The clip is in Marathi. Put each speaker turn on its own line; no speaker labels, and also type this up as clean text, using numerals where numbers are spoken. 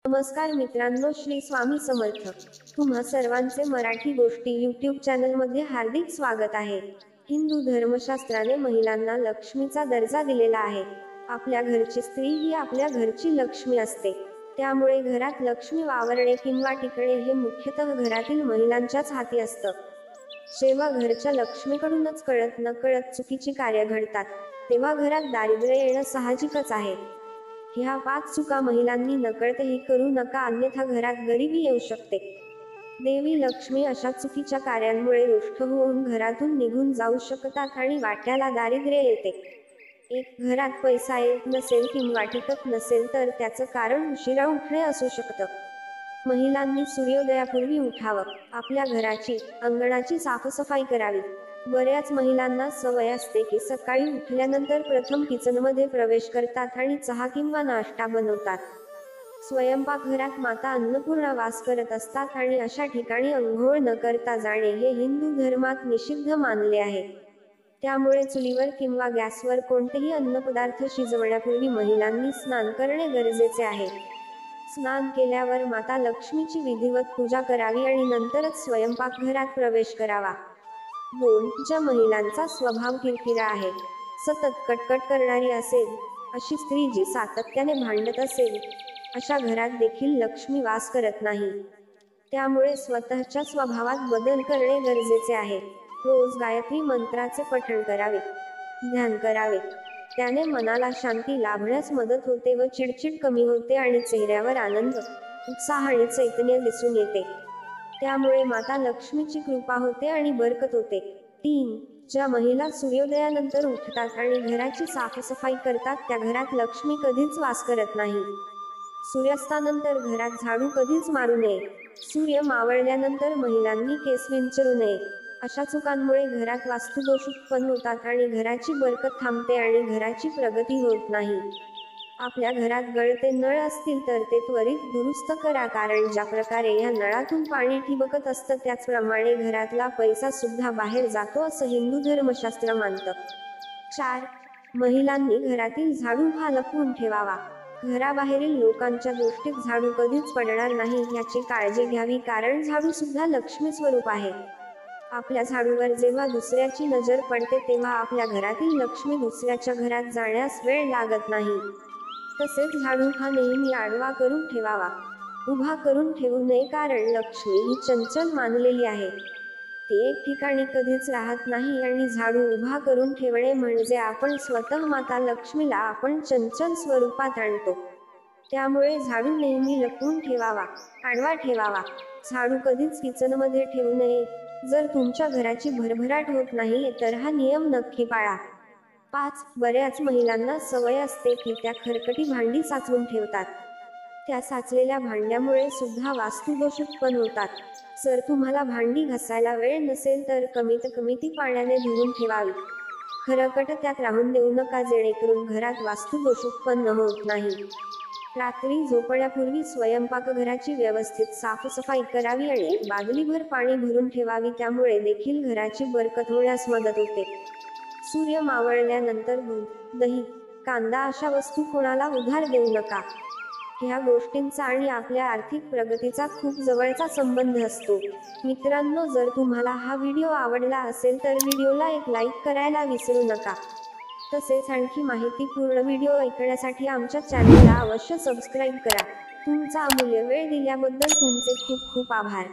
नमस्कार मित्रांनो, श्री स्वामी समर्थ. तुम्हा सर्वांचे मराठी गोष्टी यूट्यूब चॅनलमध्ये हार्दिक स्वागत आहे. हिंदू धर्मशास्त्राने महिलांना लक्ष्मीचा दर्जा दिलेला आहे. आपल्या घरची स्त्री ही आपल्या घरची लक्ष्मी असते. त्यामुळे घरात लक्ष्मी वावरणे किंवा टिकणे हे मुख्यतः घरातील महिलांच्याच हाती असतं. जेव्हा घरच्या लक्ष्मीकडूनच कळत नकळत चुकीची कार्य घडतात, तेव्हा घरात दारिद्र्य येणं साहजिकच आहे. ह्या 5 चुका महिलांनी नकळतही करू नका, अन्यथा घरात गरिबी येऊ शकते. देवी लक्ष्मी अशा चुकीच्या कार्यांमुळे रुष्ट होऊन घरातून निघून जाऊ शकतात आणि वाट्याला दारिद्र्य येते. 1. घरात पैसा येत नसेल किंवा टिकत नसेल तर त्याचं कारण उशिरा उठणे असू शकतं. महिलांनी सूर्योदयापूर्वी उठावं, आपल्या घराची, अंगणाची साफसफाई करावी. बऱ्याच महिलांना सवय असते की सकाळी उठल्यानंतर प्रथम किचनमध्ये प्रवेश करतात आणि चहा किंवा नाश्ता बनवतात. स्वयंपाकघरात माता अन्नपूर्णा वास करत असतात आणि अशा ठिकाणी अंघोळ न करता जाणे हे हिंदू धर्मात निषिद्ध मानले आहे. त्यामुळे चुलीवर किंवा गॅसवर कोणतेही अन्नपदार्थ शिजवण्यापूर्वी महिलांनी स्नान करणे गरजेचे आहे. स्नान केल्यावर माता लक्ष्मीची विधिवत पूजा करावी आणि नंतरच स्वयंपाकघरात प्रवेश करावा. 2. ज्या महिलांचा स्वभाव किरकिरा आहे, सतत कटकट करणारी असेल, अशी स्त्री जी सातत्याने भांडत असेल, अशा घरात देखील लक्ष्मी वास करत नाही. त्यामुळे स्वतःच्या स्वभावात बदल करणे गरजेचे आहे. रोज गायत्री मंत्राचे पठण करावे, ध्यान करावे. त्याने मनाला शांती लाभण्यास मदत होते व चिडचिड कमी होते आणि चेहऱ्यावर आनंद, उत्साह आणि चैतन्य दिसून येते. त्यामुळे माता लक्ष्मीची कृपा होते आणि बरकत होते. 3. ज्या महिला सूर्योदयानंतर उठतात आणि घराची साफसफाई करतात त्या घरात लक्ष्मी कधीच वास करत नाही. सूर्यास्तानंतर घरात झाडू कधीच मारू नये. सूर्य मावळल्यानंतर महिलांनी केस विंचरू नये. अशा चुकांमुळे घरात वास्तुदोष उत्पन्न होतात आणि घराची बरकत थांबते आणि घराची प्रगती होत नाही. आपल्या घरात गळते नळ असतील तर ते त्वरित दुरुस्त करा, कारण ज्या प्रकारे या नळातून पाणी ठिबकत असतं त्याचप्रमाणे घरातला पैसा सुद्धा बाहेर जातो असं हिंदू धर्मशास्त्र मानतं. 4. महिलांनी घरातील झाडू हा लपवून ठेवावा. घराबाहेरील लोकांच्या दृष्टीत झाडू कधीच पडणार नाही याची काळजी घ्यावी, कारण झाडू सुद्धा लक्ष्मी स्वरूप आहे. आपल्या झाडूवर जेव्हा दुसऱ्याची नजर पडते तेव्हा आपल्या घरातील लक्ष्मी दुसऱ्याच्या घरात जाण्यास वेळ लागत नाही. तसेच झाडू हा नेहमी आडवा करून ठेवावा, उभा करून ठेवू नये, कारण लक्ष्मी ही चंचल मानलेली आहे. ती एक ठिकाणी कधीच राहत नाही आणि झाडू उभा करून ठेवणे म्हणजे आपण स्वतः माता लक्ष्मीला आपण चंचल स्वरूपात आणतो. त्यामुळे झाडू नेहमी लपवून ठेवावा, आडवा ठेवावा. झाडू कधीच किचनमध्ये ठेवू नये. जर तुमच्या घराची भरभराट होत नाहीये तर हा नियम नक्की पाळा. 5. बऱ्याच महिलांना सवय असते की त्या खरकटी भांडी साचवून ठेवतात. त्या साचलेल्या भांड्यामुळे सुद्धा वास्तुदोष उत्पन्न होतात. जर तुम्हाला भांडी घासायला वेळ नसेल तर कमीत कमी ती पाण्याने धुवून ठेवावी. खरकट त्यात राहून देऊ नका, जेणेकरून घरात वास्तुदोष उत्पन्न होत नाही. रात्री झोपण्यापूर्वी स्वयंपाकघराची व्यवस्थित साफसफाई करावी आणि एक बादलीभर पाणी भरून ठेवावी, त्यामुळे देखील घराची बरकत होण्यास मदत होते. सूर्य मावळल्यानंतर दूध, दही, कांदा अशा वस्तू कोणाला उधार देऊ नका. ह्या गोष्टींचा आणि आपल्या आर्थिक प्रगतीचा खूप जवळचा संबंध असतो. मित्रांनो, जर तुम्हाला हा व्हिडिओ आवडला असेल तर व्हिडिओला एक लाईक करायला विसरू नका. तसेच आणखी माहितीपूर्ण व्हिडिओ ऐकण्यासाठी आमच्या चॅनलला अवश्य सबस्क्राईब करा. तुमचा अमूल्य वेळ दिल्याबद्दल तुमचे खूप खूप आभार.